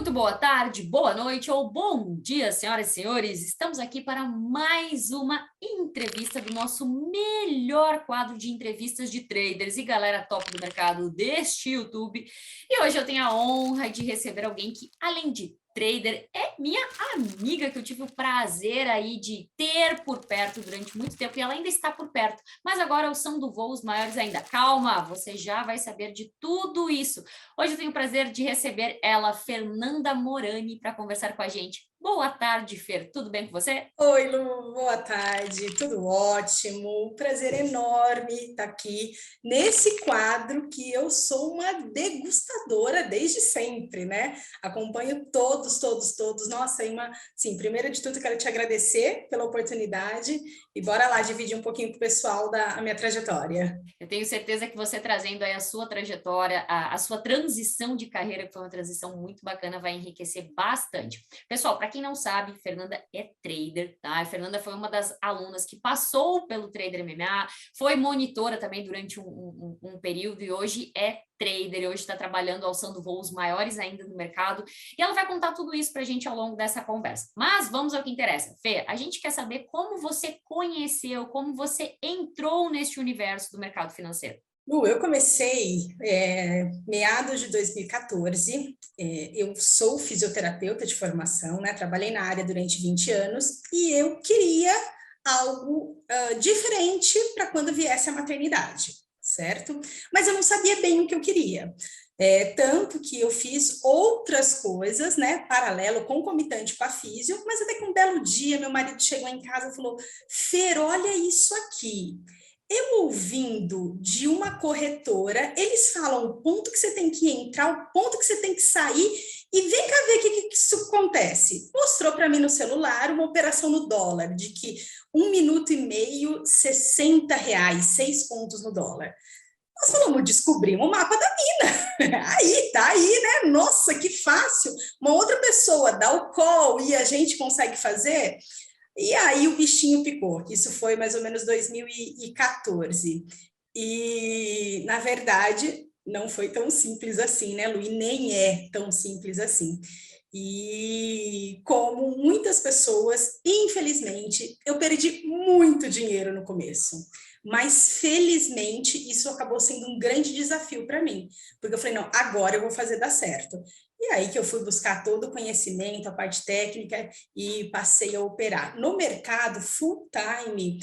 Muito boa tarde, boa noite ou bom dia, senhoras e senhores. Estamos aqui para mais uma entrevista do nosso melhor quadro de entrevistas de traders e galera top do mercado deste YouTube. E hoje eu tenho a honra de receber alguém que, além de trader, é minha amiga, que eu tive o prazer aí de ter por perto durante muito tempo, e ela ainda está por perto, mas agora são do voos maiores ainda. Calma, você já vai saber de tudo isso. Hoje eu tenho o prazer de receber ela, Fernanda Morani, para conversar com a gente. Boa tarde, Fer. Tudo bem com você? Oi, Lu, boa tarde, tudo ótimo. Um prazer enorme estar aqui nesse quadro que eu sou uma degustadora desde sempre, né? Acompanho todos. Nossa, sim, primeiro de tudo, quero te agradecer pela oportunidade e bora lá dividir um pouquinho com o pessoal da minha trajetória. Eu tenho certeza que você trazendo aí a sua trajetória, a sua transição de carreira, que foi uma transição muito bacana, vai enriquecer bastante. Pessoal, para quem não sabe, Fernanda é trader, tá? A Fernanda foi uma das alunas que passou pelo Trader MMA, foi monitora também durante um período e hoje é trader, e hoje está trabalhando alçando voos maiores ainda no mercado, e ela vai contar tudo isso para a gente ao longo dessa conversa. Mas vamos ao que interessa. Fê, a gente quer saber como você conheceu, como você entrou neste universo do mercado financeiro. Lu, eu comecei meados de 2014, eu sou fisioterapeuta de formação, né? Trabalhei na área durante 20 anos e eu queria algo diferente para quando viesse a maternidade, certo? Mas eu não sabia bem o que eu queria. Tanto que eu fiz outras coisas, né, paralelo, concomitante com a físio, mas até que um belo dia meu marido chegou em casa e falou: Fer, olha isso aqui. Eu ouvindo de uma corretora, eles falam o ponto que você tem que entrar, o ponto que você tem que sair, e vem cá ver o que isso acontece. Mostrou para mim no celular uma operação no dólar, de que 1 minuto e meio, R$ 60, 6 pontos no dólar. Nós falamos, descobrimos o mapa da mina. Aí, tá aí, né? Nossa, que fácil. Uma outra pessoa dá o call e a gente consegue fazer. E aí o bichinho picou, que isso foi mais ou menos 2014. E, na verdade, não foi tão simples assim, né, Lu? E nem é tão simples assim. E como muitas pessoas, infelizmente, eu perdi muito dinheiro no começo. Mas, felizmente, isso acabou sendo um grande desafio para mim. Porque eu falei, não, agora eu vou fazer dar certo. E aí que eu fui buscar todo o conhecimento, a parte técnica, e passei a operar. No mercado full time,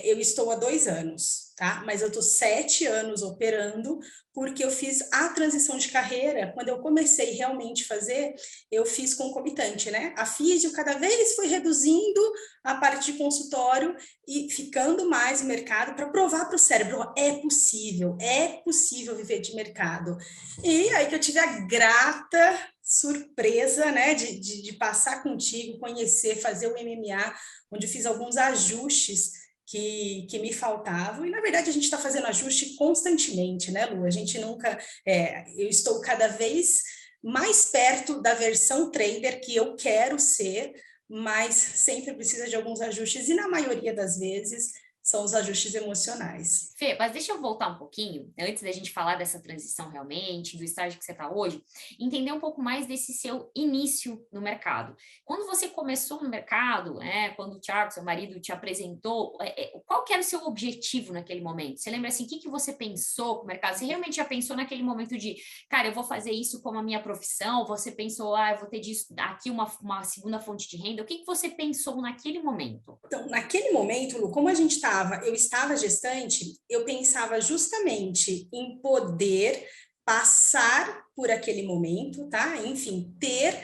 eu estou há 2 anos, tá? Mas eu estou 7 anos operando, porque eu fiz a transição de carreira. Quando eu comecei realmente a fazer, eu fiz concomitante, né? A físio cada vez foi reduzindo a parte de consultório e ficando mais no mercado para provar para o cérebro, é possível viver de mercado. E aí que eu tive a grata surpresa, né, de passar contigo, conhecer, fazer o MMA, onde eu fiz alguns ajustes que me faltavam, e na verdade a gente está fazendo ajuste constantemente, né, Lu? A gente nunca, eu estou cada vez mais perto da versão trader que eu quero ser, mas sempre precisa de alguns ajustes, e na maioria das vezes são os ajustes emocionais. Fê, mas deixa eu voltar um pouquinho, antes da gente falar dessa transição realmente, do estágio que você está hoje, entender um pouco mais desse seu início no mercado. Quando você começou no mercado, quando o Thiago, seu marido, te apresentou, qual que era o seu objetivo naquele momento? Você lembra assim, o que você pensou com o mercado? Você realmente já pensou naquele momento de, cara, eu vou fazer isso como a minha profissão? Você pensou, eu vou ter disso, aqui uma segunda fonte de renda? O que você pensou naquele momento? Então, naquele momento, Lu, como eu estava gestante, eu pensava justamente em poder passar por aquele momento, tá? Enfim, ter,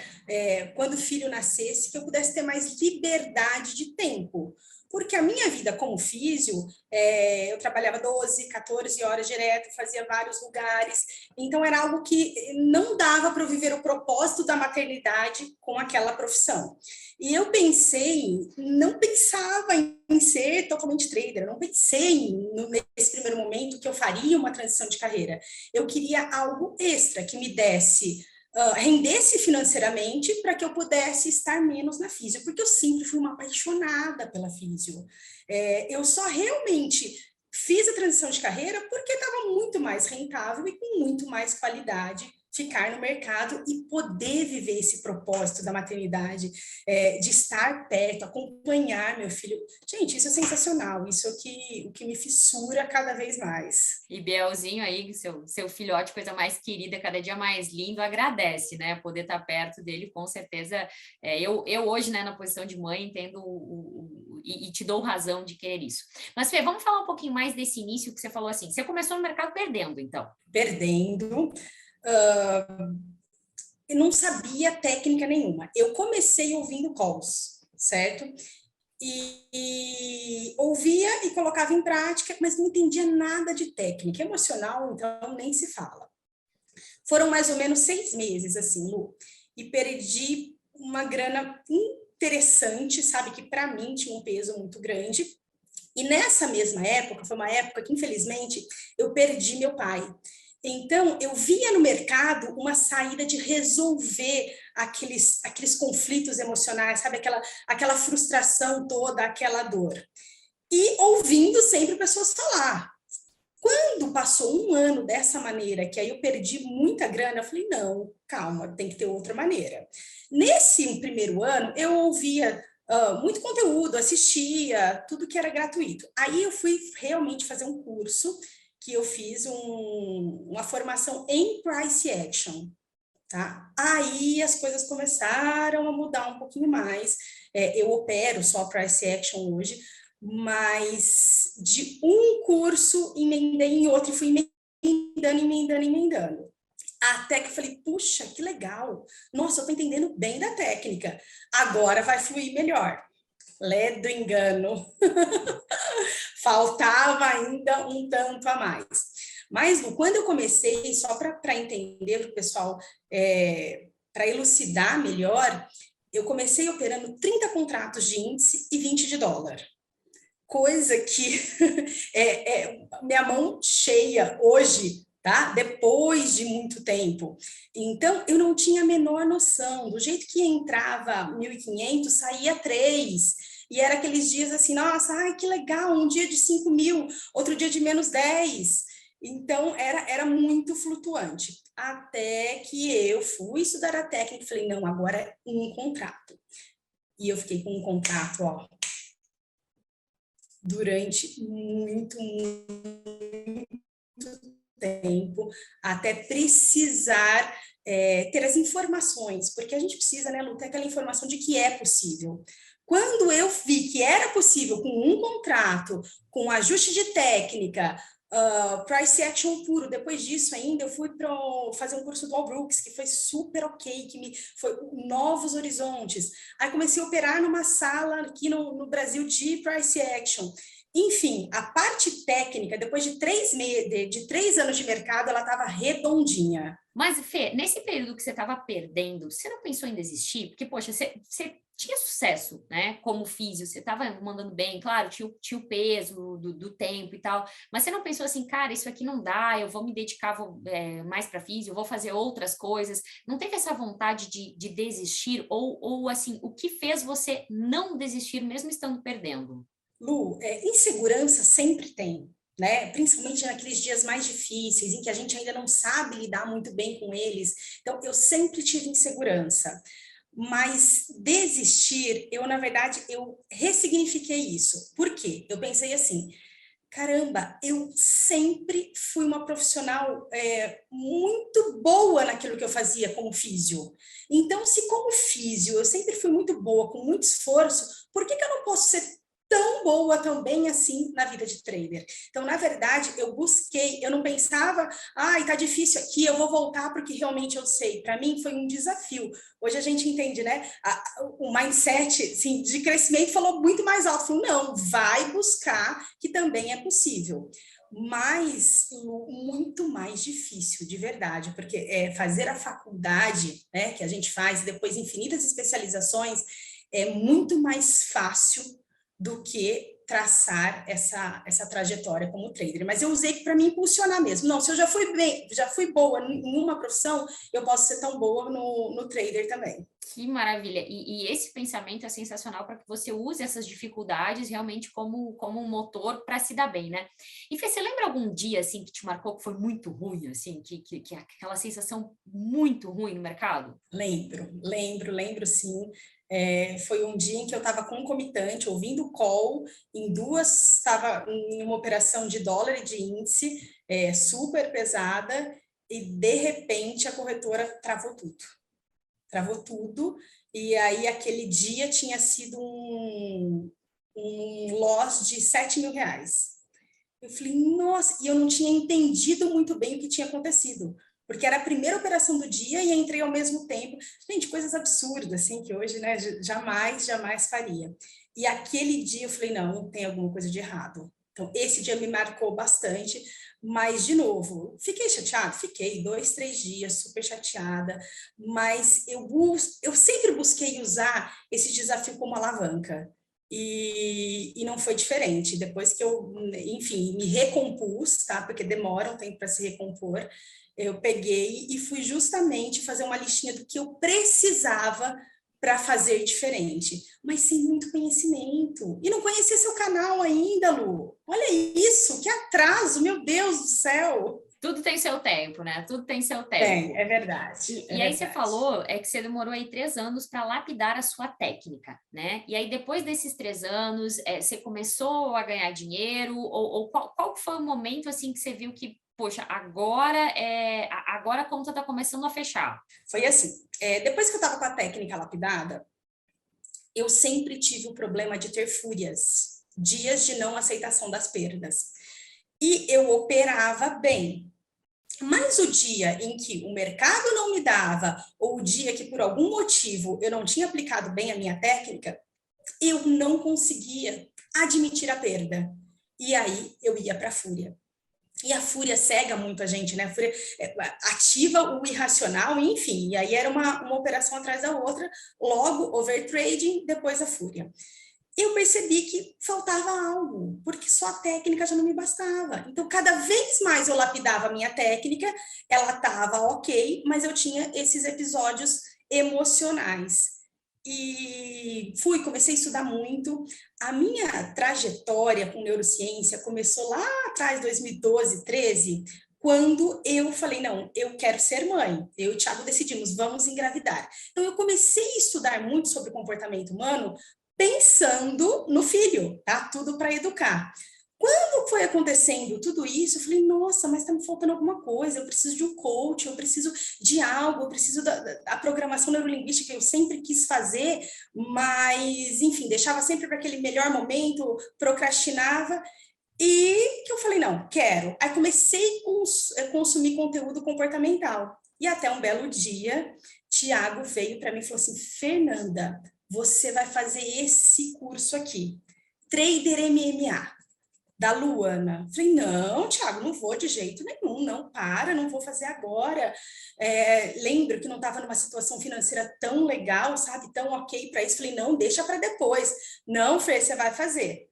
quando o filho nascesse, que eu pudesse ter mais liberdade de tempo. Porque a minha vida como físio, eu trabalhava 12, 14 horas direto, fazia vários lugares, então era algo que não dava para eu viver o propósito da maternidade com aquela profissão. E eu não pensava em ser totalmente trader, não pensei nesse primeiro momento que eu faria uma transição de carreira. Eu queria algo extra que me desse, rendesse financeiramente para que eu pudesse estar menos na físio, porque eu sempre fui uma apaixonada pela físio. Eu só realmente fiz a transição de carreira porque estava muito mais rentável e com muito mais qualidade ficar no mercado e poder viver esse propósito da maternidade, de estar perto, acompanhar meu filho. Gente, isso é sensacional, isso é o que me fissura cada vez mais. E Bielzinho aí, seu filhote, coisa mais querida, cada dia mais lindo, agradece, né? Poder estar perto dele, com certeza. Eu hoje, né, na posição de mãe, entendo e te dou razão de querer isso. Mas, Fê, vamos falar um pouquinho mais desse início que você falou assim. Você começou no mercado perdendo, então. Perdendo. Eu não sabia técnica nenhuma. Eu comecei ouvindo calls, certo? E ouvia e colocava em prática, mas não entendia nada de técnica. Emocional, então, nem se fala. Foram mais ou menos 6 meses, assim, Lu, e perdi uma grana interessante, sabe, que para mim tinha um peso muito grande. E nessa mesma época, foi uma época que, infelizmente, eu perdi meu pai. Então, eu via no mercado uma saída de resolver aqueles conflitos emocionais, sabe? Aquela frustração toda, aquela dor. E ouvindo sempre pessoas falar. Quando passou um ano dessa maneira, que aí eu perdi muita grana, eu falei, não, calma, tem que ter outra maneira. Nesse primeiro ano, eu ouvia muito conteúdo, assistia, tudo que era gratuito. Aí eu fui realmente fazer um curso, que eu fiz uma formação em Price Action, tá? Aí as coisas começaram a mudar um pouquinho mais. Eu opero só Price Action hoje, mas de um curso emendei em outro e fui emendando. Até que eu falei, puxa, que legal. Nossa, eu tô entendendo bem da técnica. Agora vai fluir melhor. Ledo engano. Faltava ainda um tanto a mais. Mas quando eu comecei, só para entender para o pessoal, para elucidar melhor, eu comecei operando 30 contratos de índice e 20 de dólar. Coisa que minha mão cheia hoje, tá? Depois de muito tempo. Então, eu não tinha a menor noção. Do jeito que entrava 1.500, saía 3. E era aqueles dias assim, nossa, ai, que legal, um dia de 5.000, outro dia de menos 10. Então, era muito flutuante. Até que eu fui estudar a técnica e falei, não, agora é um contrato. E eu fiquei com um contrato, ó, durante muito tempo, até precisar ter as informações, porque a gente precisa, né, Lu, ter aquela informação de que é possível. Quando eu vi que era possível com um contrato, com ajuste de técnica, price action puro, depois disso ainda eu fui para fazer um curso do All Brooks, que foi super ok, que foi novos horizontes. Aí comecei a operar numa sala aqui no Brasil de price action. Enfim, a parte técnica, depois de 3 anos de mercado, ela estava redondinha. Mas, Fê, nesse período que você estava perdendo, você não pensou em desistir? Porque, poxa, você tinha sucesso, né? Como físio, você estava mandando bem, claro, tinha o peso do tempo e tal, mas você não pensou assim, cara, isso aqui não dá, eu vou me dedicar mais para físio, vou fazer outras coisas. Não teve essa vontade de desistir? Ou, assim, o que fez você não desistir, mesmo estando perdendo? Lu, insegurança sempre tem, né? Principalmente naqueles dias mais difíceis, em que a gente ainda não sabe lidar muito bem com eles. Então, eu sempre tive insegurança. Mas desistir, na verdade, eu ressignifiquei isso. Por quê? Eu pensei assim, caramba, eu sempre fui uma profissional muito boa naquilo que eu fazia como físio. Então, se como físio eu sempre fui muito boa, com muito esforço, por que eu não posso ser tão boa também assim na vida de trader? Então, na verdade, eu não pensava, ai, tá difícil aqui, eu vou voltar porque realmente eu sei. Para mim foi um desafio. Hoje a gente entende, né? O mindset assim, de crescimento falou muito mais alto. Falou, não, vai buscar que também é possível. Mas muito mais difícil, de verdade, porque fazer a faculdade, né, que a gente faz, depois infinitas especializações, é muito mais fácil do que traçar essa trajetória como trader, mas eu usei para me impulsionar mesmo. Não, se eu já fui bem, já fui boa em uma profissão, eu posso ser tão boa no trader também. Que maravilha! E esse pensamento é sensacional para que você use essas dificuldades realmente como um motor para se dar bem, né? E Fê, você lembra algum dia assim que te marcou que foi muito ruim, assim, que aquela sensação muito ruim no mercado? Lembro sim. Foi um dia em que eu estava concomitante, ouvindo call, estava em uma operação de dólar e de índice, super pesada, e de repente a corretora travou tudo, e aí aquele dia tinha sido um loss de 7 mil reais. Eu falei, nossa, e eu não tinha entendido muito bem o que tinha acontecido, porque era a primeira operação do dia e entrei ao mesmo tempo. Gente, coisas absurdas, assim, que hoje, né, jamais faria. E aquele dia eu falei, não, tem alguma coisa de errado. Então, esse dia me marcou bastante, mas, de novo, fiquei chateada? Fiquei 2, 3 dias super chateada, mas eu sempre busquei usar esse desafio como alavanca. E não foi diferente. Depois que eu, enfim, me recompus, tá? Porque demora um tempo para se recompor, eu peguei e fui justamente fazer uma listinha do que eu precisava para fazer diferente, mas sem muito conhecimento. E não conhecia seu canal ainda, Lu. Olha isso, que atraso, meu Deus do céu. Tudo tem seu tempo, né? Tudo tem seu Tem, tempo. é verdade, é E aí você verdade. falou que você demorou aí 3 anos para lapidar a sua técnica, né? E aí depois desses 3 anos, você começou a ganhar dinheiro ou qual foi o momento assim que você viu que, poxa, agora a conta está começando a fechar? Foi assim, depois que eu estava com a técnica lapidada, eu sempre tive o problema de ter fúrias, dias de não aceitação das perdas. E eu operava bem. Mas o dia em que o mercado não me dava, ou o dia que por algum motivo eu não tinha aplicado bem a minha técnica, eu não conseguia admitir a perda. E aí eu ia para a fúria. E a fúria cega muito a gente, né? A fúria ativa o irracional, enfim. E aí era uma operação atrás da outra, logo overtrading, depois a fúria. Eu percebi que faltava algo, porque só a técnica já não me bastava. Então, cada vez mais eu lapidava a minha técnica, ela estava ok, mas eu tinha esses episódios emocionais. E comecei a estudar muito. A minha trajetória com neurociência começou lá atrás, 2012, 13, quando eu falei, não, eu quero ser mãe. Eu e o Thiago decidimos, vamos engravidar. Então, eu comecei a estudar muito sobre comportamento humano, pensando no filho, tá? Tudo para educar. Quando foi acontecendo tudo isso, eu falei, nossa, mas está me faltando alguma coisa, eu preciso de um coach, eu preciso de algo, eu preciso da programação neurolinguística que eu sempre quis fazer, mas, enfim, deixava sempre para aquele melhor momento, procrastinava, e que eu falei, não, quero. Aí comecei a consumir conteúdo comportamental, e até um belo dia, Tiago veio para mim e falou assim, Fernanda, você vai fazer esse curso aqui, Trader MMA, da Luana. Falei, não, Thiago, não vou de jeito nenhum, não, não vou fazer agora. Lembro que não estava numa situação financeira tão legal, sabe, tão ok para isso. Falei, não, deixa para depois. Não, Fê, você vai fazer.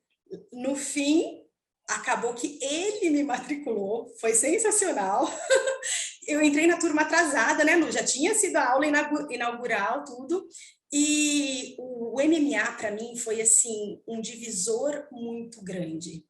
No fim, acabou que ele me matriculou, foi sensacional. Eu entrei na turma atrasada, né, Lu? Já tinha sido a aula inaugural, tudo. E o MMA, para mim, foi, assim, um divisor muito grande.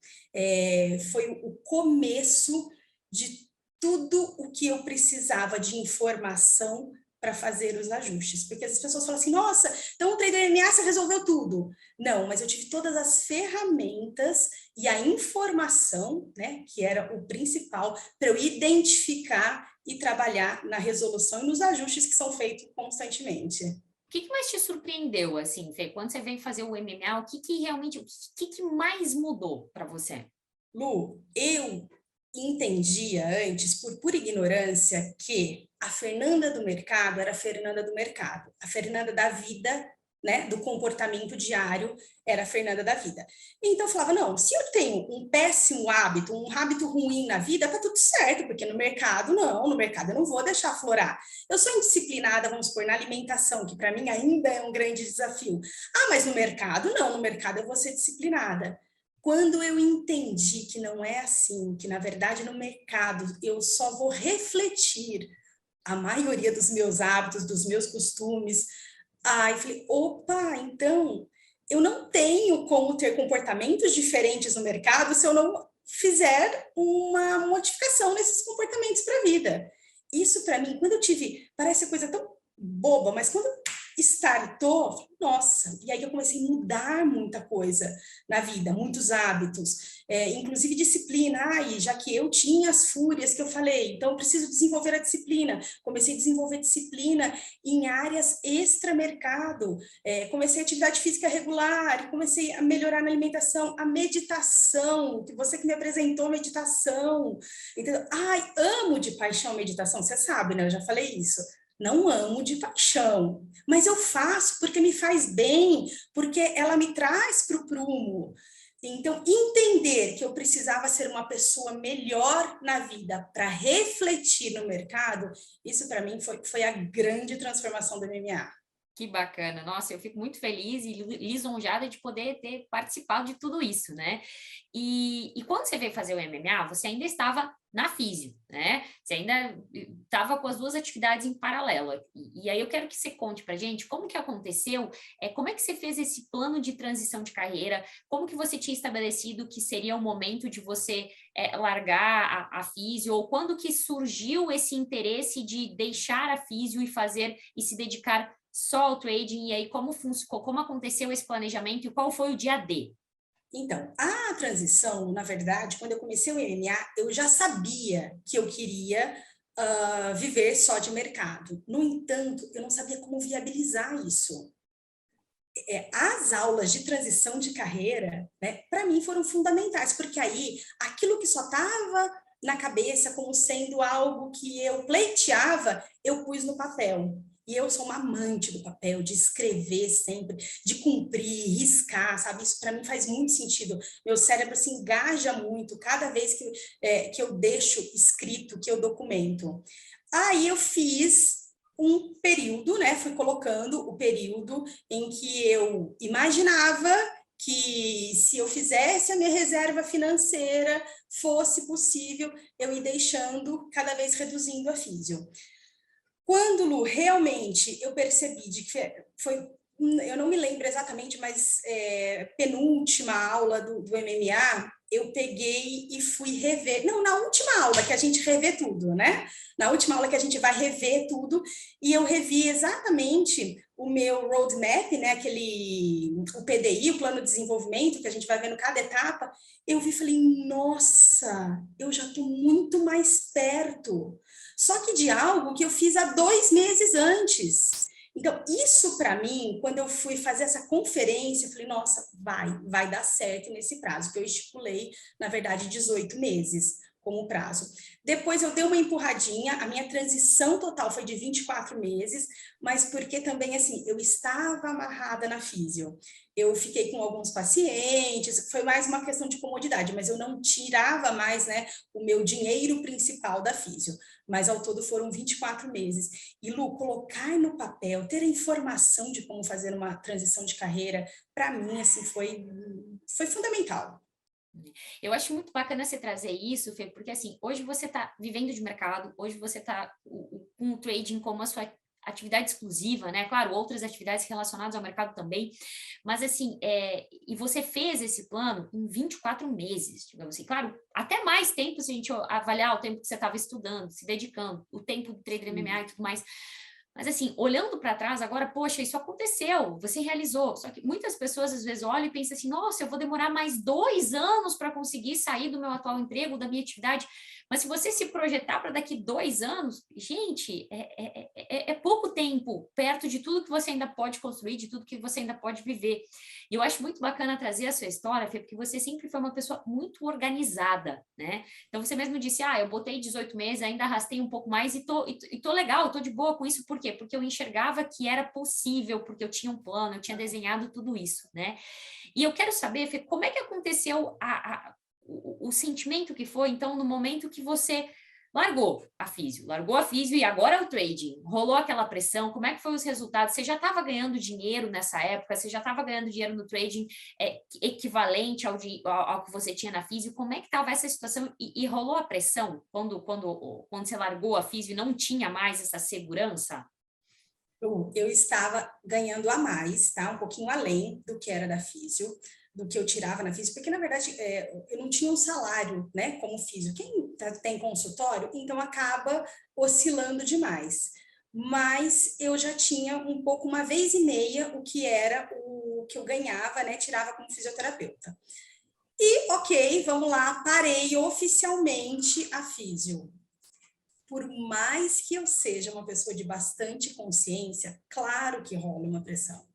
Foi o começo de tudo o que eu precisava de informação para fazer os ajustes. Porque as pessoas falam assim, nossa, então o trader MMA você resolveu tudo. Não, mas eu tive todas as ferramentas e a informação, né, que era o principal, para eu identificar e trabalhar na resolução e nos ajustes que são feitos constantemente. O que mais te surpreendeu, assim, Fê? Quando você veio fazer o MMA, o que mais mudou para você? Lu, eu entendia antes, por pura ignorância, que a Fernanda do mercado era a Fernanda do mercado, a Fernanda da vida, né, do comportamento diário, era a Fernanda da vida. Então eu falava, não, se eu tenho um péssimo hábito, um hábito ruim na vida, tá tudo certo, porque no mercado não, no mercado eu não vou deixar florar. Eu sou indisciplinada, vamos supor, na alimentação, que para mim ainda é um grande desafio. Ah, mas no mercado não, no mercado eu vou ser disciplinada. Quando eu entendi que não é assim, que na verdade no mercado eu só vou refletir a maioria dos meus hábitos, dos meus costumes, aí falei, opa, então eu não tenho como ter comportamentos diferentes no mercado se eu não fizer uma modificação nesses comportamentos para a vida. Isso para mim, quando eu tive, parece coisa tão boba, mas quando startou, nossa, e aí eu comecei a mudar muita coisa na vida, muitos hábitos, inclusive disciplina. Ai, já que eu tinha as fúrias que eu falei, então eu preciso desenvolver a disciplina. Comecei a desenvolver disciplina em áreas extramercado, comecei a atividade física regular, comecei a melhorar na alimentação, a meditação, que você que me apresentou meditação, entendeu? Ai, amo de paixão meditação, você sabe, né? Eu já falei isso. Não amo de paixão, mas eu faço porque me faz bem, porque ela me traz para o prumo. Então, entender que eu precisava ser uma pessoa melhor na vida para refletir no mercado, isso para mim foi a grande transformação do MMA. Que bacana, nossa, eu fico muito feliz e lisonjeada de poder ter participado de tudo isso, né? E quando você veio fazer o MMA, você ainda estava na físio, né? Você ainda estava com as duas atividades em paralelo. E aí eu quero que você conte pra gente como que aconteceu, como é que você fez esse plano de transição de carreira, como que você tinha estabelecido que seria o momento de você largar a físio, ou quando que surgiu esse interesse de deixar a físio e fazer e se dedicar só ao trading, e aí como aconteceu esse planejamento e qual foi o dia D? Então, a transição, na verdade, quando eu comecei o MMA, eu já sabia que eu queria viver só de mercado. No entanto, eu não sabia como viabilizar isso. As aulas de transição de carreira, né, para mim foram fundamentais, porque aí aquilo que só estava na cabeça como sendo algo que eu pleiteava, eu pus no papel. E eu sou uma amante do papel, de escrever sempre, de cumprir, riscar, sabe? Isso para mim faz muito sentido. Meu cérebro se engaja muito cada vez que eu deixo escrito, que eu documento. Aí eu fiz um período, né? Fui colocando o período em que eu imaginava que se eu fizesse a minha reserva financeira fosse possível eu ir deixando cada vez reduzindo a físio. Quando, Lu, realmente eu percebi de que foi, eu não me lembro exatamente, mas penúltima aula do MMA, eu peguei e fui rever. Não, na última aula que a gente revê tudo, né? Na última aula que a gente vai rever tudo, e eu revi exatamente o meu roadmap, né? O PDI, o plano de desenvolvimento, que a gente vai vendo cada etapa. Eu vi e falei, nossa, eu já estou muito mais perto. Só que de algo que eu fiz há 2 meses antes. Então, isso para mim, quando eu fui fazer essa conferência, eu falei, nossa, vai dar certo nesse prazo, que eu estipulei, na verdade, 18 meses como prazo. Depois eu dei uma empurradinha, a minha transição total foi de 24 meses, mas porque também, assim, eu estava amarrada na físio. Eu fiquei com alguns pacientes, foi mais uma questão de comodidade, mas eu não tirava mais, né, o meu dinheiro principal da físio. Mas ao todo foram 24 meses. E, Lu, colocar no papel, ter a informação de como fazer uma transição de carreira, para mim, assim, foi fundamental. Eu acho muito bacana você trazer isso, Fê, porque assim, hoje você está vivendo de mercado, hoje você está com o trading como a sua atividade exclusiva, né? Claro, outras atividades relacionadas ao mercado também, mas assim, e você fez esse plano em 24 meses, digamos assim. Claro, até mais tempo se a gente avaliar o tempo que você estava estudando, se dedicando, o tempo do trader MMA e tudo mais. Mas assim, olhando para trás agora, poxa, isso aconteceu, você realizou. Só que muitas pessoas às vezes olham e pensam assim, nossa, eu vou demorar mais 2 anos para conseguir sair do meu atual emprego, da minha atividade. Mas se você se projetar para daqui 2 anos, gente, é pouco tempo perto de tudo que você ainda pode construir, de tudo que você ainda pode viver. E eu acho muito bacana trazer a sua história, Fê, porque você sempre foi uma pessoa muito organizada, né? Então você mesmo disse, eu botei 18 meses, ainda arrastei um pouco mais e tô legal, tô de boa com isso. Por quê? Porque eu enxergava que era possível, porque eu tinha um plano, eu tinha desenhado tudo isso, né? E eu quero saber, Fê, como é que aconteceu o sentimento que foi, então, no momento que você largou a físio e agora é o trading. Rolou aquela pressão, como é que foi os resultados? Você já estava ganhando dinheiro nessa época? Você já estava ganhando dinheiro no trading equivalente ao que você tinha na físio? Como é que estava essa situação? E rolou a pressão quando você largou a físio e não tinha mais essa segurança? Eu estava ganhando a mais, tá? Um pouquinho além do que era da físio, do que eu tirava na físio, porque, na verdade, eu não tinha um salário, né, como físio. Quem tem consultório, então acaba oscilando demais. Mas eu já tinha um pouco, uma vez e meia, o que era o que eu ganhava, né, tirava como fisioterapeuta. E, ok, vamos lá, parei oficialmente a físio. Por mais que eu seja uma pessoa de bastante consciência, claro que rola uma pressão.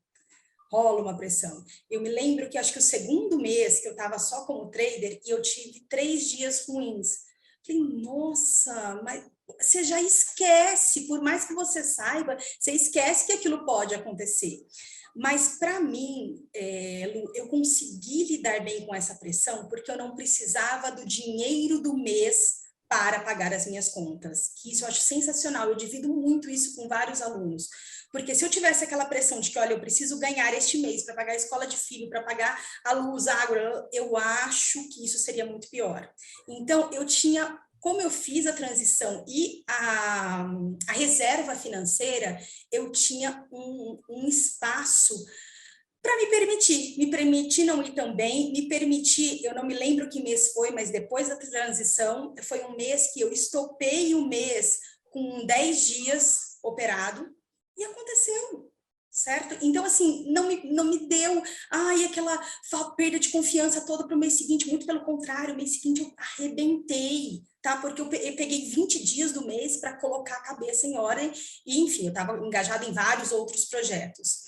Rola uma pressão. Eu me lembro que acho que o segundo mês que eu estava só como trader e eu tive 3 dias ruins. Falei, nossa, mas você já esquece, por mais que você saiba, você esquece que aquilo pode acontecer. Mas para mim, Lu, eu consegui lidar bem com essa pressão porque eu não precisava do dinheiro do mês para pagar as minhas contas, que isso eu acho sensacional, eu divido muito isso com vários alunos, porque se eu tivesse aquela pressão de que, olha, eu preciso ganhar este mês para pagar a escola de filho, para pagar a luz, a água, eu acho que isso seria muito pior. Então, eu tinha, como eu fiz a transição e a reserva financeira, eu tinha um espaço para me permitir não ir também, me permitir, eu não me lembro que mês foi, mas depois da transição, foi um mês que eu estopei o mês com 10 dias operado, e aconteceu, certo? Então, assim, não me deu, aquela perda de confiança toda para o mês seguinte, muito pelo contrário, o mês seguinte eu arrebentei, tá? Porque eu peguei 20 dias do mês para colocar a cabeça em ordem, e, enfim, eu estava engajada em vários outros projetos.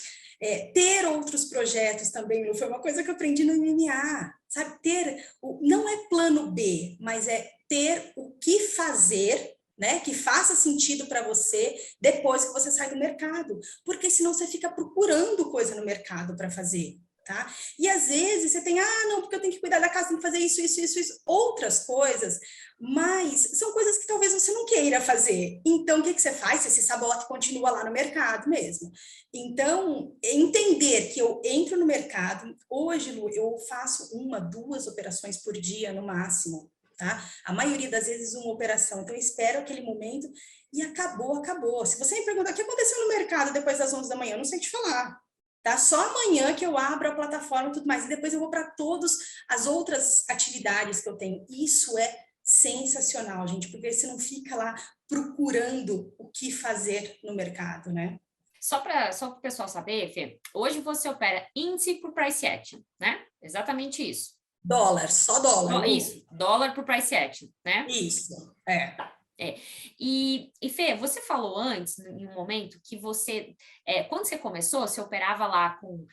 Ter outros projetos também, foi uma coisa que eu aprendi no MMA, sabe? Não é plano B, mas é ter o que fazer, né? Que faça sentido para você depois que você sai do mercado, porque senão você fica procurando coisa no mercado para fazer. Tá? E às vezes você tem, não, porque eu tenho que cuidar da casa, tenho que fazer isso, outras coisas, mas são coisas que talvez você não queira fazer. Então, o que você faz? Você se sabota e continua lá no mercado mesmo. Então, entender que eu entro no mercado, hoje, Lu, eu faço 1, 2 operações por dia no máximo, tá? A maioria das vezes uma operação. Então, eu espero aquele momento e acabou, acabou. Se você me perguntar o que aconteceu no mercado depois das 11 da manhã, eu não sei te falar. Tá? Só amanhã que eu abro a plataforma e tudo mais, e depois eu vou para todas as outras atividades que eu tenho. Isso é sensacional, gente, porque você não fica lá procurando o que fazer no mercado, né? Só para o pessoal saber, Fê, hoje você opera índice por price action, né? Exatamente isso. Dólar, só dólar, Lu. Isso, dólar por price action, né? Isso, E Fê, você falou antes, em um momento, que você, quando você começou, você operava lá com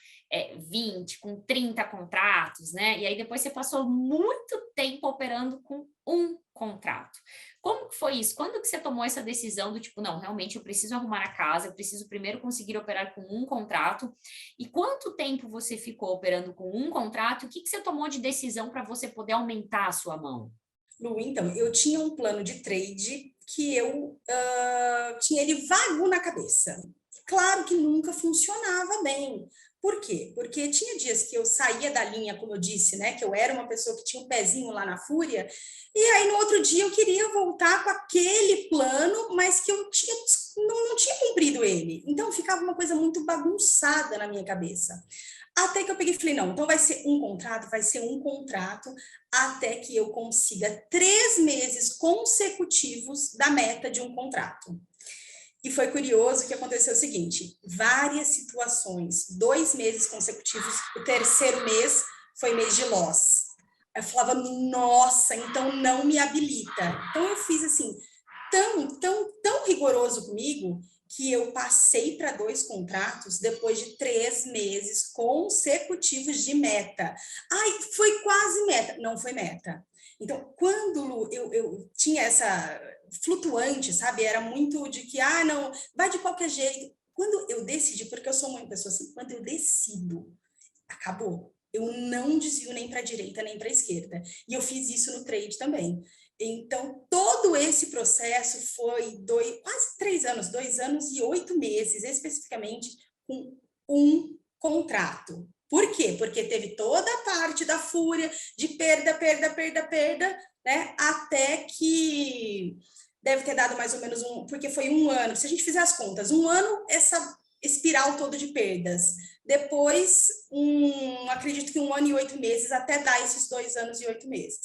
20, com 30 contratos, né? E aí depois você passou muito tempo operando com um contrato. Como que foi isso? Quando que você tomou essa decisão do tipo, não, realmente eu preciso arrumar a casa, eu preciso primeiro conseguir operar com um contrato? E quanto tempo você ficou operando com um contrato? O que você tomou de decisão para você poder aumentar a sua mão? Lu, então, eu tinha um plano de trade que eu tinha ele vago na cabeça. Claro que nunca funcionava bem. Por quê? Porque tinha dias que eu saía da linha, como eu disse, né? Que eu era uma pessoa que tinha um pezinho lá na fúria, e aí no outro dia eu queria voltar com aquele plano, mas que eu não tinha cumprido ele. Então ficava uma coisa muito bagunçada na minha cabeça. Até que eu peguei e falei, não, então vai ser um contrato, até que eu consiga 3 meses consecutivos da meta de um contrato. E foi curioso que aconteceu o seguinte, várias situações, 2 meses consecutivos, o terceiro mês foi mês de loss. Eu falava, nossa, então não me habilita. Então eu fiz assim, tão rigoroso comigo, que eu passei para 2 contratos depois de 3 meses consecutivos de meta. Foi quase meta. Não foi meta. Então, quando eu tinha essa flutuante, sabe? Era muito de que, não, vai de qualquer jeito. Quando eu decidi, porque eu sou uma pessoa assim, quando eu decido, acabou. Eu não desvio nem para a direita nem para a esquerda. E eu fiz isso no trade também. Então, todo esse processo foi quase 3 anos, 2 anos e 8 meses, especificamente, com um contrato. Por quê? Porque teve toda a parte da fúria, de perda, perda, perda, perda, né? Até que deve ter dado mais ou menos porque foi 1 ano, se a gente fizer as contas, 1 ano, essa espiral toda de perdas. Depois, acredito que 1 ano e 8 meses, até dar esses 2 anos e 8 meses.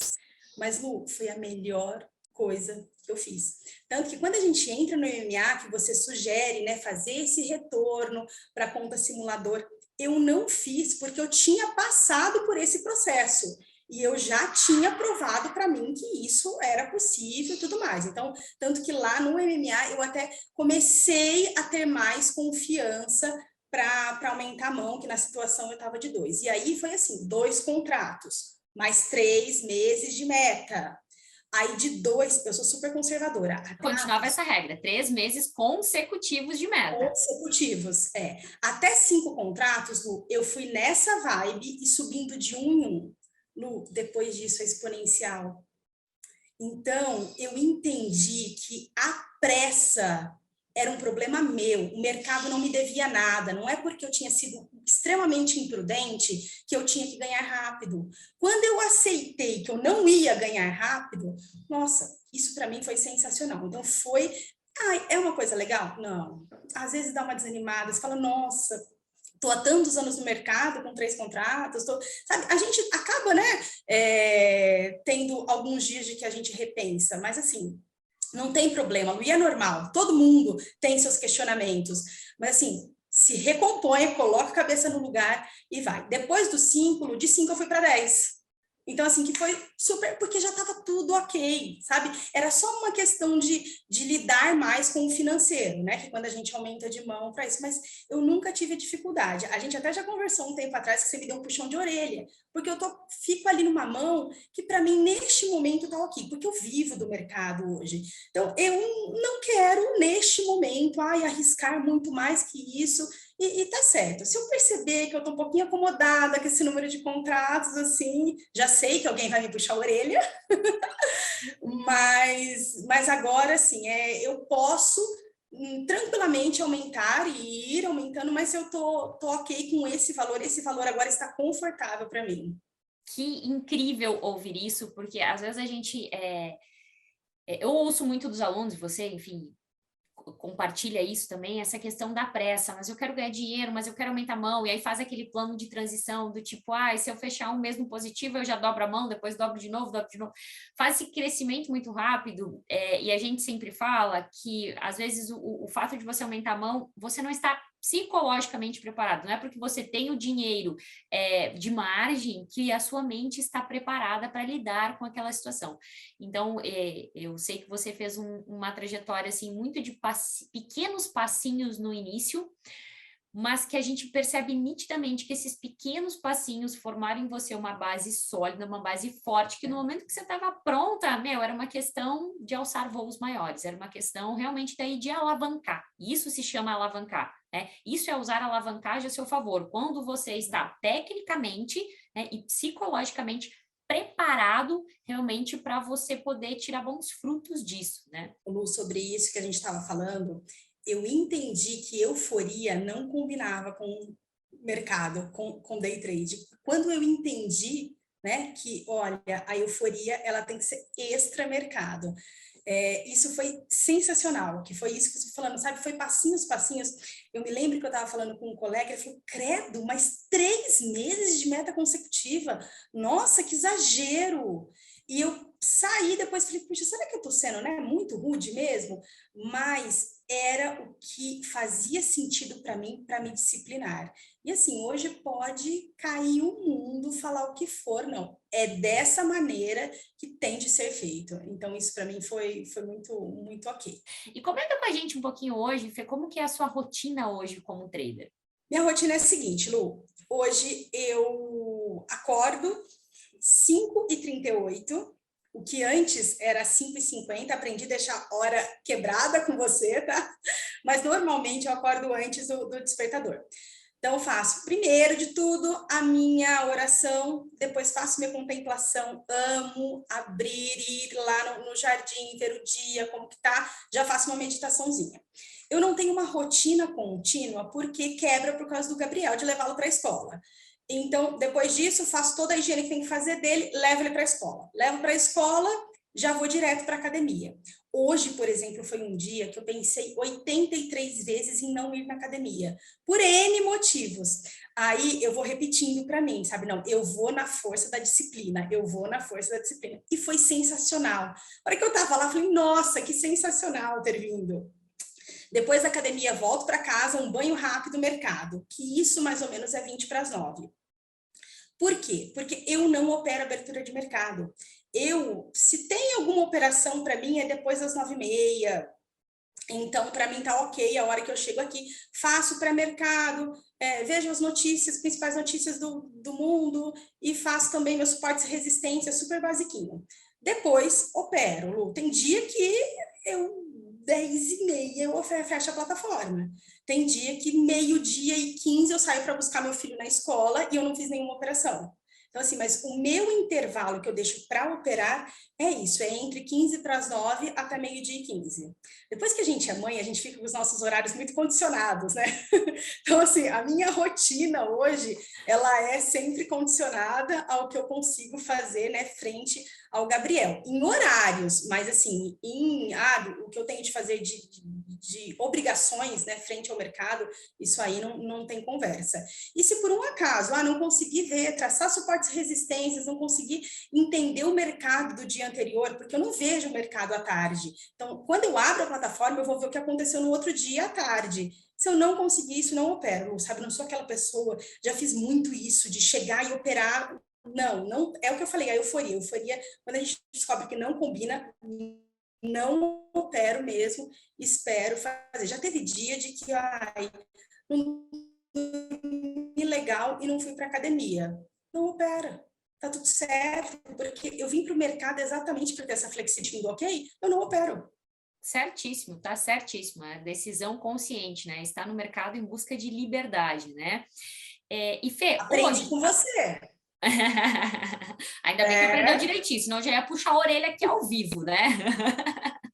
Mas, Lu, foi a melhor coisa que eu fiz. Tanto que quando a gente entra no MMA, que você sugere, né, fazer esse retorno para a conta simulador, eu não fiz porque eu tinha passado por esse processo. E eu já tinha provado para mim que isso era possível e tudo mais. Então, tanto que lá no MMA eu até comecei a ter mais confiança para aumentar a mão, que na situação eu estava de 2. E aí foi assim, 2 contratos, mais 3 meses de meta. Aí de 2, eu sou super conservadora. Continuava essa regra, 3 meses consecutivos de meta. Consecutivos, é. Até 5 contratos, Lu, eu fui nessa vibe e subindo de 1 em 1. Lu, depois disso é exponencial. Então, eu entendi que a pressa era um problema meu, o mercado não me devia nada, não é porque eu tinha sido extremamente imprudente que eu tinha que ganhar rápido. Quando eu aceitei que eu não ia ganhar rápido, nossa, isso para mim foi sensacional. Então foi, é uma coisa legal? Não. Às vezes dá uma desanimada, você fala, nossa, estou há tantos anos no mercado com 3 contratos, sabe? A gente acaba, né, tendo alguns dias de que a gente repensa, mas assim, não tem problema, e é normal, todo mundo tem seus questionamentos, mas assim, se recompõe, coloca a cabeça no lugar e vai. Depois do 5, de 5 eu fui para 10. Então, assim, que foi super, porque já estava tudo ok, sabe? Era só uma questão de lidar mais com o financeiro, né? Que quando a gente aumenta de mão para isso, mas eu nunca tive dificuldade. A gente até já conversou um tempo atrás que você me deu um puxão de orelha, porque eu fico ali numa mão que para mim, neste momento, está ok, porque eu vivo do mercado hoje. Então, eu não quero, neste momento, arriscar muito mais que isso. E tá certo. Se eu perceber que eu tô um pouquinho acomodada com esse número de contratos, assim, já sei que alguém vai me puxar a orelha, mas agora, assim, eu posso tranquilamente aumentar e ir aumentando, mas eu tô ok com esse valor agora está confortável para mim. Que incrível ouvir isso, porque às vezes a gente... eu ouço muito dos alunos, você, enfim, compartilha isso também, essa questão da pressa, mas eu quero ganhar dinheiro, mas eu quero aumentar a mão, e aí faz aquele plano de transição do tipo, se eu fechar um mês no positivo, eu já dobro a mão, depois dobro de novo, faz esse crescimento muito rápido, e a gente sempre fala que, às vezes, o fato de você aumentar a mão, você não está psicologicamente preparado, não é porque você tem o dinheiro de margem que a sua mente está preparada para lidar com aquela situação. Então, eu sei que você fez uma trajetória assim, muito de pequenos passinhos no início, mas que a gente percebe nitidamente que esses pequenos passinhos formaram em você uma base sólida, uma base forte, que no momento que você estava pronta, era uma questão de alçar voos maiores, era uma questão realmente daí de alavancar. Isso se chama alavancar, né? Isso é usar a alavancagem a seu favor, quando você está tecnicamente, né, e psicologicamente preparado realmente para você poder tirar bons frutos disso, né? Lu, sobre isso que a gente estava falando, eu entendi que euforia não combinava com mercado, com day trade. Quando eu entendi, né, que, olha, a euforia ela tem que ser extra mercado. Isso foi sensacional, que foi isso que você falando, sabe? Foi passinhos, passinhos. Eu me lembro que eu estava falando com um colega, ele falou, credo, mas 3 meses de meta consecutiva? Nossa, que exagero! E eu saí depois, falei, puxa, será que eu estou sendo, né, muito rude mesmo? Mas era o que fazia sentido para mim, para me disciplinar. E assim, hoje pode cair o mundo, falar o que for, não. É dessa maneira que tem de ser feito. Então, isso para mim foi muito, muito ok. E comenta com a gente um pouquinho hoje, Fê, como que é a sua rotina hoje como trader? Minha rotina é a seguinte, Lu. Hoje eu acordo 5h38, o que antes era 5h50, aprendi a deixar a hora quebrada com você, tá? Mas normalmente eu acordo antes do despertador. Então, eu faço, primeiro de tudo, a minha oração, depois faço minha contemplação, amo abrir, ir lá no jardim, ver o dia, como que tá, já faço uma meditaçãozinha. Eu não tenho uma rotina contínua, porque quebra por causa do Gabriel, de levá-lo para a escola. Então, depois disso, faço toda a higiene que tem que fazer dele, levo ele para a escola. Levo para a escola, já vou direto para a academia. Hoje, por exemplo, foi um dia que eu pensei 83 vezes em não ir na academia, por N motivos. Aí eu vou repetindo para mim, sabe? Não, eu vou na força da disciplina, eu vou na força da disciplina. E foi sensacional. A hora que eu tava lá, eu falei, nossa, que sensacional ter vindo. Depois da academia, volto para casa, um banho rápido, mercado, que isso mais ou menos é 20 para as 9. Por quê? Porque eu não opero abertura de mercado. Se tem alguma operação para mim, é depois das 9h30. Então, para mim tá ok, a hora que eu chego aqui, faço pré-mercado, vejo as notícias, principais notícias do mundo, e faço também meus suportes e resistência, super basiquinho. Depois, opero, Lu. Tem dia que eu, 10h30, eu fecho a plataforma. Tem dia que 12h15 eu saio para buscar meu filho na escola e eu não fiz nenhuma operação. Então, assim, mas o meu intervalo que eu deixo para operar é isso, é entre 15 para as 9 até 12h15. Depois que a gente é mãe, a gente fica com os nossos horários muito condicionados, né? Então, assim, a minha rotina hoje, ela é sempre condicionada ao que eu consigo fazer, né, frente ao Gabriel, em horários, mas assim, o que eu tenho de fazer de obrigações, né, frente ao mercado, isso aí não tem conversa. E se por um acaso, não consegui ver, traçar suportes e resistências, não consegui entender o mercado do dia anterior, porque eu não vejo o mercado à tarde. Então, quando eu abro a plataforma, eu vou ver o que aconteceu no outro dia à tarde. Se eu não conseguir isso, não opero, sabe? Não sou aquela pessoa, já fiz muito isso, de chegar e operar. Não, é o que eu falei, a euforia. Euforia, quando a gente descobre que não combina, não opero mesmo, espero fazer. Já teve dia de que, não dormi legal e não fui para academia. Não opera. Tá tudo certo, porque eu vim para o mercado exatamente para ter essa flexibilidade, ok? Eu não opero. Certíssimo, tá certíssimo. É decisão consciente, né? Está no mercado em busca de liberdade, né? E Fê, Aprendi hoje. com você. Ainda bem que aprendeu direitinho, senão eu já ia puxar a orelha aqui ao vivo, né?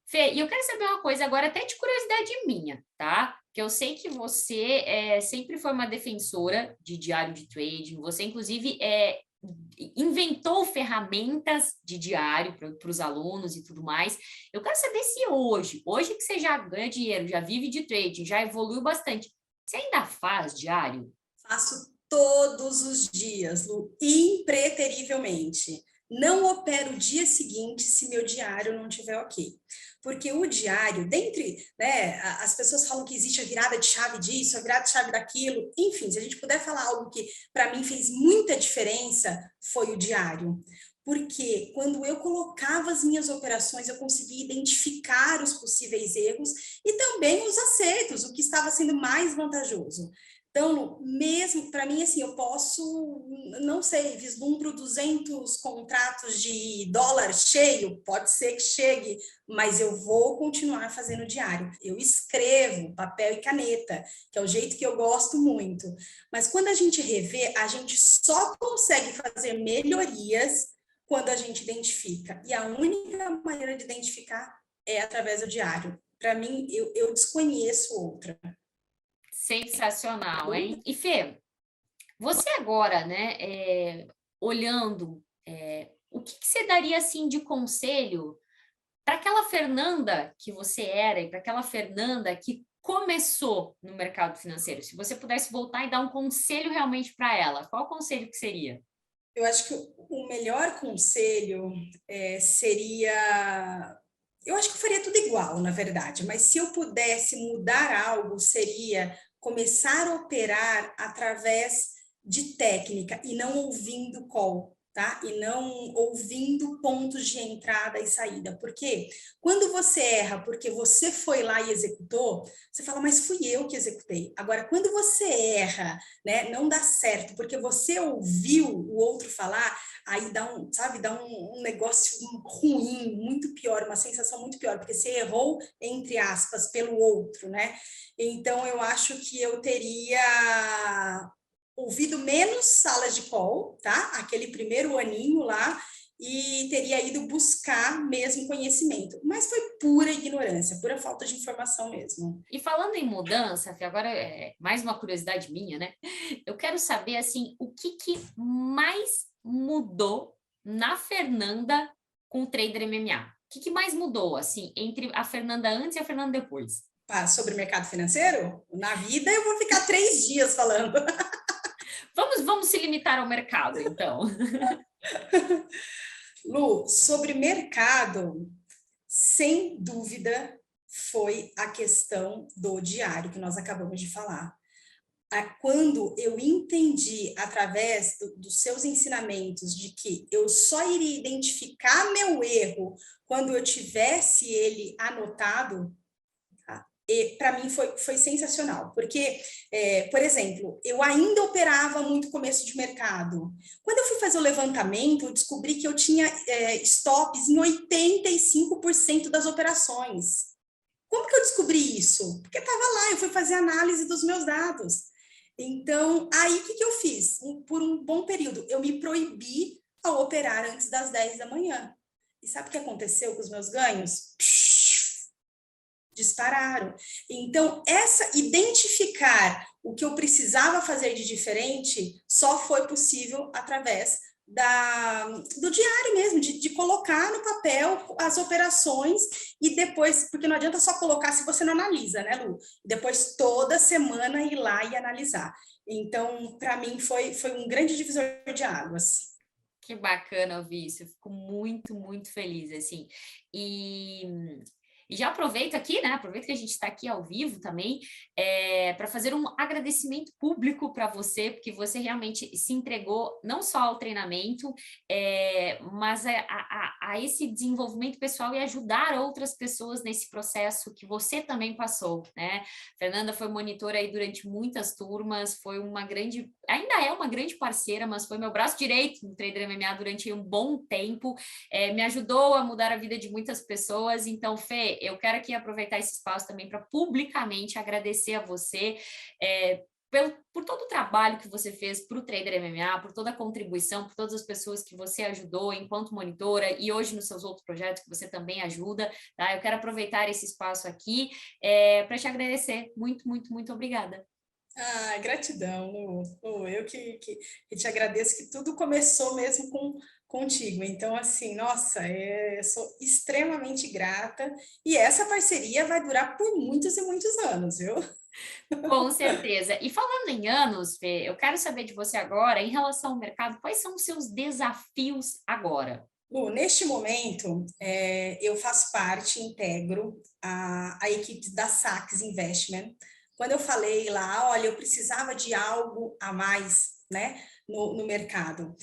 Fê, e eu quero saber uma coisa agora, até de curiosidade minha, tá? Que eu sei que você sempre foi uma defensora de diário de trading, você, inclusive, inventou ferramentas de diário para os alunos e tudo mais. Eu quero saber se hoje que você já ganha dinheiro, já vive de trading, já evoluiu bastante, você ainda faz diário? Faço todos os dias, Lu, impreterivelmente. Não opero o dia seguinte se meu diário não estiver ok. Porque o diário, né, as pessoas falam que existe a virada de chave disso, a virada de chave daquilo, enfim, se a gente puder falar algo que para mim fez muita diferença, foi o diário. Porque quando eu colocava as minhas operações, eu conseguia identificar os possíveis erros e também os acertos, o que estava sendo mais vantajoso. Então, mesmo para mim, assim, eu posso, não sei, vislumbro 200 contratos de dólar cheio, pode ser que chegue, mas eu vou continuar fazendo diário. Eu escrevo, papel e caneta, que é o jeito que eu gosto muito. Mas quando a gente revê, a gente só consegue fazer melhorias quando a gente identifica. E a única maneira de identificar é através do diário. Para mim, eu desconheço outra. Sensacional, hein? E Fê, você agora, né, olhando, o que você daria assim de conselho para aquela Fernanda que você era e para aquela Fernanda que começou no mercado financeiro? Se você pudesse voltar e dar um conselho realmente para ela, qual conselho que seria? Eu acho que o melhor conselho seria. Eu acho que eu faria tudo igual, na verdade, mas se eu pudesse mudar algo, seria começar a operar através de técnica e não ouvindo call. tá? E não ouvindo pontos de entrada e saída. Porque quando você erra porque você foi lá e executou, você fala, mas fui eu que executei. Agora, quando você erra, né, não dá certo, porque você ouviu o outro falar, aí dá um, sabe, dá um negócio ruim, muito pior, uma sensação muito pior, porque você errou, entre aspas, pelo outro, né? Então, eu acho que eu teria ouvido menos salas de call, tá? Aquele primeiro aninho lá, e teria ido buscar mesmo conhecimento. Mas foi pura ignorância, pura falta de informação mesmo. E falando em mudança, Fê, agora é mais uma curiosidade minha, né? Eu quero saber, assim, o que mais mudou na Fernanda com o Trader MMA? O que mais mudou, assim, entre a Fernanda antes e a Fernanda depois? Sobre mercado financeiro? Na vida eu vou ficar 3 dias falando. Vamos se limitar ao mercado, então. Lu, sobre mercado, sem dúvida, foi a questão do diário que nós acabamos de falar. Quando eu entendi, através dos seus ensinamentos, de que eu só iria identificar meu erro quando eu tivesse ele anotado, para mim foi sensacional, porque, por exemplo, eu ainda operava muito começo de mercado. Quando eu fui fazer o levantamento, eu descobri que eu tinha stops em 85% das operações. Como que eu descobri isso? Porque estava lá, eu fui fazer análise dos meus dados. Então, aí o que eu fiz? Por um bom período, eu me proibi a operar antes das 10 da manhã. E sabe o que aconteceu com os meus ganhos? Dispararam. Então, identificar o que eu precisava fazer de diferente só foi possível através do diário mesmo, de colocar no papel as operações e depois, porque não adianta só colocar se você não analisa, né, Lu? Depois, toda semana, ir lá e analisar. Então, para mim, foi um grande divisor de águas. Que bacana ouvir isso, eu fico muito, muito feliz, assim. E já aproveito aqui, né? Aproveito que a gente está aqui ao vivo também, para fazer um agradecimento público para você, porque você realmente se entregou não só ao treinamento, mas a esse desenvolvimento pessoal e ajudar outras pessoas nesse processo que você também passou, né? Fernanda foi monitora aí durante muitas turmas, foi uma grande, ainda é uma grande parceira, mas foi meu braço direito no Trader MMA durante um bom tempo, me ajudou a mudar a vida de muitas pessoas. Então, Fê, eu quero aqui aproveitar esse espaço também para publicamente agradecer a você por todo o trabalho que você fez para o Trader MMA, por toda a contribuição, por todas as pessoas que você ajudou enquanto monitora e hoje nos seus outros projetos que você também ajuda, tá? Eu quero aproveitar esse espaço aqui para te agradecer. Muito, muito, muito obrigada. Gratidão, Lu. Eu que te agradeço, que tudo começou mesmo contigo. Então, assim, nossa, eu sou extremamente grata e essa parceria vai durar por muitos e muitos anos, viu? Com certeza. E falando em anos, Fê, eu quero saber de você agora, em relação ao mercado, quais são os seus desafios agora? Lu, neste momento, eu faço parte, integro a equipe da Sachs Investment. Quando eu falei lá, olha, eu precisava de algo a mais, né, no mercado.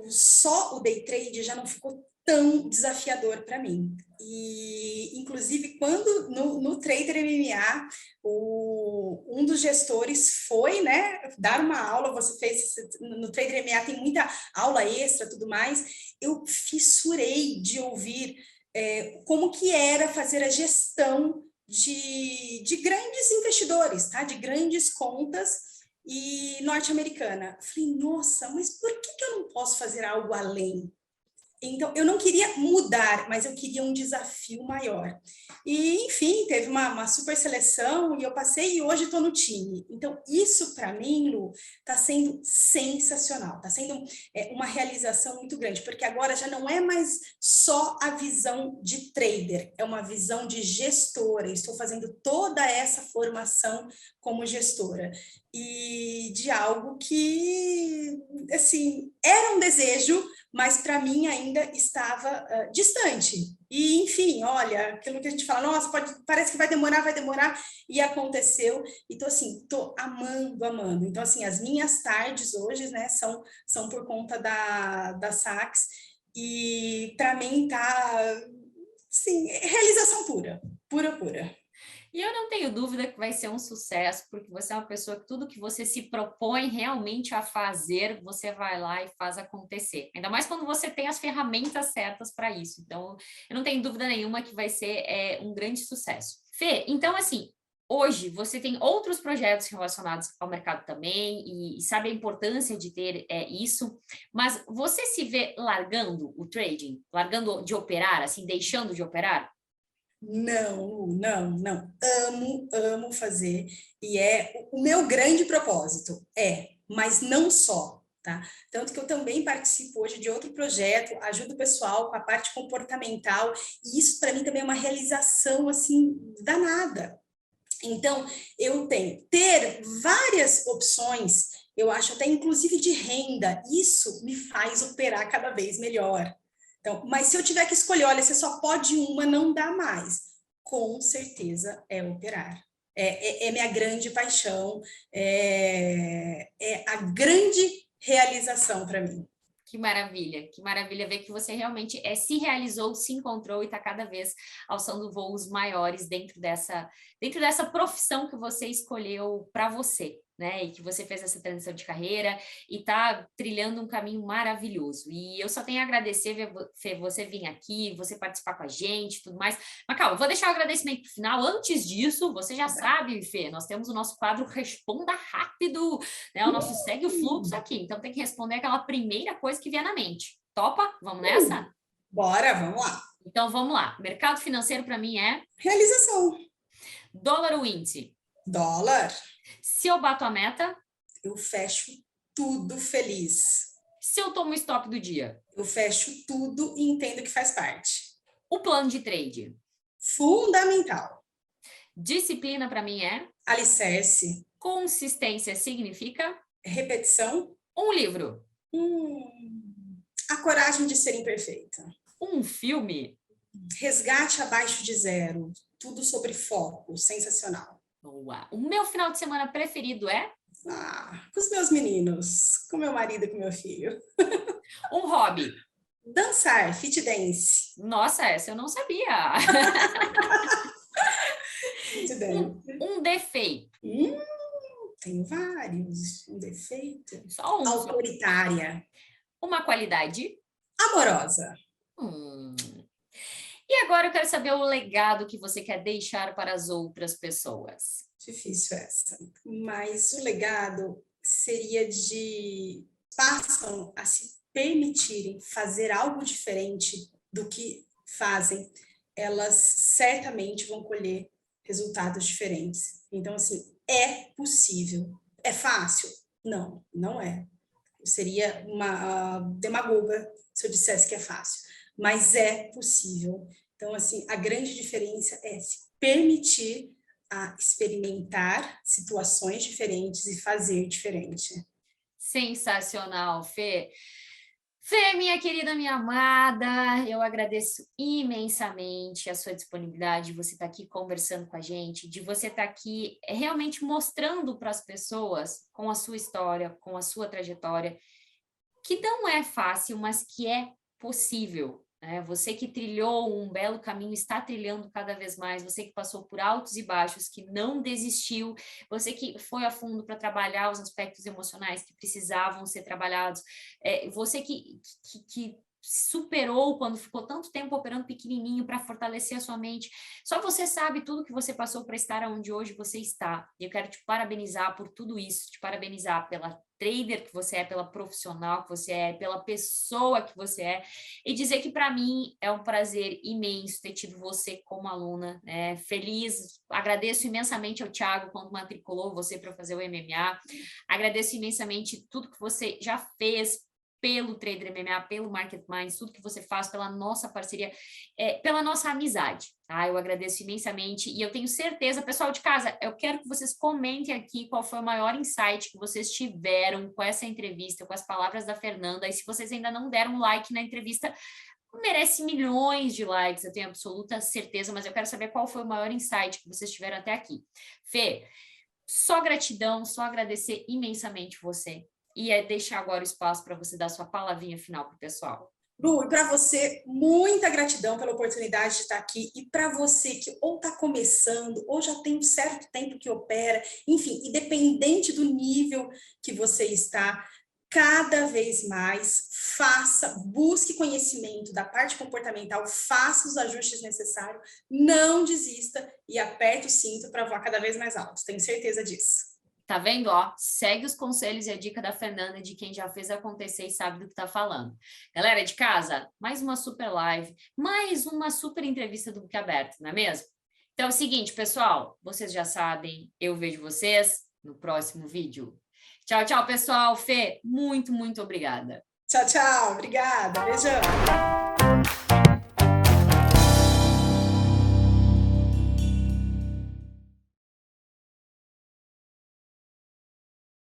Só o day trade já não ficou tão desafiador para mim. E, inclusive, quando no Trader MMA, um dos gestores foi, né, dar uma aula, você fez, no Trader MMA tem muita aula extra, tudo mais, eu fissurei de ouvir como que era fazer a gestão de grandes investidores, tá? De grandes contas e norte-americana. Falei, nossa, mas por que eu não posso fazer algo além? Então, eu não queria mudar, mas eu queria um desafio maior. E, enfim, teve uma super seleção e eu passei e hoje estou no time. Então, isso para mim, Lu, está sendo sensacional, está sendo uma realização muito grande, porque agora já não é mais só a visão de trader, é uma visão de gestora. Estou fazendo toda essa formação como gestora e de algo que, assim, era um desejo, mas para mim ainda estava distante. E, enfim, olha, aquilo que a gente fala, nossa, parece que vai demorar, e aconteceu, e tô assim, tô amando, amando. Então, assim, as minhas tardes hoje, né, são por conta da Saks, e para mim tá, sim, realização pura, pura, pura. E eu não tenho dúvida que vai ser um sucesso, porque você é uma pessoa que tudo que você se propõe realmente a fazer, você vai lá e faz acontecer. Ainda mais quando você tem as ferramentas certas para isso. Então, eu não tenho dúvida nenhuma que vai ser um grande sucesso. Fê, então assim, hoje você tem outros projetos relacionados ao mercado também e sabe a importância de ter isso, mas você se vê largando o trading, largando de operar, assim, deixando de operar? Não, não, não. Amo, amo fazer. E é o meu grande propósito. Mas não só, tá? Tanto que eu também participo hoje de outro projeto, ajudo o pessoal com a parte comportamental. E isso, para mim, também é uma realização, assim, danada. Então, eu tenho ter várias opções, eu acho até inclusive de renda, isso me faz operar cada vez melhor. Então, mas se eu tiver que escolher, olha, você só pode uma, não dá mais. Com certeza é operar. É minha grande paixão, é a grande realização para mim. Que maravilha ver que você realmente se realizou, se encontrou e está cada vez alçando voos maiores dentro dessa profissão que você escolheu para você, né? E que você fez essa transição de carreira e está trilhando um caminho maravilhoso. E eu só tenho a agradecer Fê, você vir aqui, você participar com a gente, tudo mais. Mas calma, eu vou deixar o agradecimento para o final. Antes disso, você já sabe, Fê, nós temos o nosso quadro Responda Rápido, né? O nosso segue o fluxo aqui. Então tem que responder aquela primeira coisa que vier na mente. Topa? Vamos nessa? Bora, vamos lá. Então vamos lá. Mercado financeiro para mim é Realização. dólar ou índice? Dólar. Se eu bato a meta, Eu fecho tudo feliz. se eu tomo o stop do dia, Eu fecho tudo e entendo que faz parte. o plano de trade. Fundamental. Disciplina para mim é Alicerce. consistência significa Repetição. um livro, A coragem de ser imperfeita. um filme. Resgate abaixo de zero. Tudo sobre foco. Sensacional. Boa. O meu final de semana preferido é Com os meus meninos, com meu marido e com meu filho. um hobby. Dançar, fit dance. Nossa, essa eu não sabia. Fit dance. Um defeito. Tenho vários. Um defeito. Só um. Autoritária. Uma qualidade. Amorosa. Hum. E agora eu quero saber o legado que você quer deixar para as outras pessoas. Difícil essa. Mas o legado seria de passam a se permitirem fazer algo diferente do que fazem, elas certamente vão colher resultados diferentes. Então, assim, é possível. É fácil? Não, não é. Eu seria uma demagoga se eu dissesse que é fácil, mas é possível. Então, assim, a grande diferença é se permitir a experimentar situações diferentes e fazer diferente. Sensacional, Fê. Fê, minha querida, minha amada, eu agradeço imensamente a sua disponibilidade de você estar aqui conversando com a gente, de você estar aqui realmente mostrando para as pessoas, com a sua história, com a sua trajetória, que não é fácil, mas que é possível. Você que trilhou um belo caminho, está trilhando cada vez mais, você que passou por altos e baixos, que não desistiu, você que foi a fundo para trabalhar os aspectos emocionais que precisavam ser trabalhados, você que superou quando ficou tanto tempo operando pequenininho para fortalecer a sua mente. Só você sabe tudo que você passou para estar onde hoje você está. E eu quero te parabenizar por tudo isso, te parabenizar pela trader que você é, pela profissional que você é, pela pessoa que você é, e dizer que para mim é um prazer imenso ter tido você como aluna, feliz, agradeço imensamente ao Thiago quando matriculou você para fazer o MMA, agradeço imensamente tudo que você já fez pelo Trader MMA, pelo Market Minds, tudo que você faz, pela nossa parceria, pela nossa amizade, tá? Eu agradeço imensamente e eu tenho certeza, pessoal de casa, eu quero que vocês comentem aqui qual foi o maior insight que vocês tiveram com essa entrevista, com as palavras da Fernanda, e se vocês ainda não deram um like na entrevista, merece milhões de likes, eu tenho absoluta certeza, mas eu quero saber qual foi o maior insight que vocês tiveram até aqui. Fê, só gratidão, só agradecer imensamente você. E deixar agora o espaço para você dar sua palavrinha final para o pessoal. Lu, e para você, muita gratidão pela oportunidade de estar aqui. E para você que ou está começando, ou já tem um certo tempo que opera, enfim, independente do nível que você está, cada vez mais busque conhecimento da parte comportamental, faça os ajustes necessários, não desista e aperte o cinto para voar cada vez mais alto. Tenho certeza disso. Tá vendo? Ó, segue os conselhos e a dica da Fernanda de quem já fez acontecer e sabe do que tá falando. Galera de casa, mais uma super live, mais uma super entrevista do Book Aberto, não é mesmo? Então é o seguinte, pessoal, vocês já sabem, eu vejo vocês no próximo vídeo. Tchau, tchau, pessoal. Fê, muito, muito obrigada. Tchau, tchau. Obrigada. Beijão.